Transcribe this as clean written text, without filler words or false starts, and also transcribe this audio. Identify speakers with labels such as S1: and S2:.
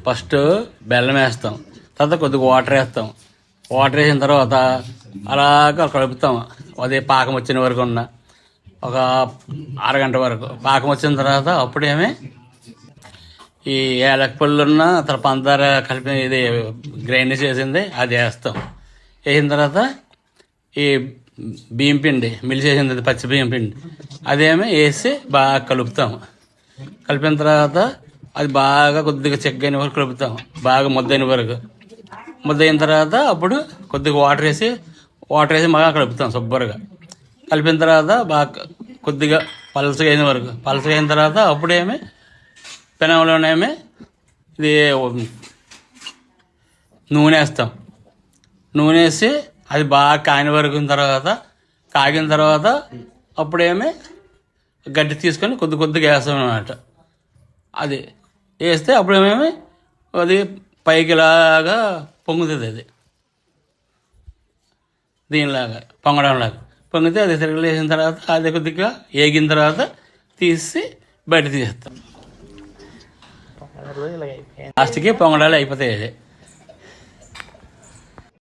S1: First బెల్లం వేస్తాం, తర్వాత కొద్దిగా వాటర్ వేస్తాం. వాటర్ వేసిన తర్వాత అలాగ కలుపుతాం. అదే పాకం వచ్చిన వరకు ఉన్న ఒక అరగంట వరకు పాకం వచ్చిన తర్వాత అప్పుడేమి ఈ ఏలక పళ్ళున్న తర్వాత పంచదార కలిపి ఇది గ్రైండ్ చేసింది అది వేస్తాం. వేసిన తర్వాత ఈ బియ్యం పిండి మిల్లి చేసింది పచ్చి బియ్యం పిండి అదేమి వేసి బాగా కలుపుతాం. కలిపిన తర్వాత అది బాగా కొద్దిగా చెక్కైన వరకు కలుపుతాం, బాగా ముద్దైన వరకు. ముద్దయిన తర్వాత అప్పుడు కొద్దిగా వాటర్ వేసి బాగా కలుపుతాం శుభ్రంగా. కలిపిన తర్వాత బాగా కొద్దిగా పలసగా అయిన వరకు పలసగా అయిన తర్వాత అప్పుడేమి పెనంలోనేమి ఇది నూనె వేస్తాం. నూనె వేసి అది బాగా కాగిన తర్వాత అప్పుడేమి గడ్డి తీసుకొని కొద్దిగా వేస్తాం అన్నమాట. అది వేస్తే అప్పుడేమేమి అది పైకిలాగా పొంగుతుంది. అది దీనిలాగా పొంగడంలాగా పొంగితే అది తిరగలు వేసిన తర్వాత అది కొద్దిగా వేగిన తర్వాత తీసి బయట తీసేస్తాం. లాస్ట్కి పొంగడాలు అయిపోతాయి. అది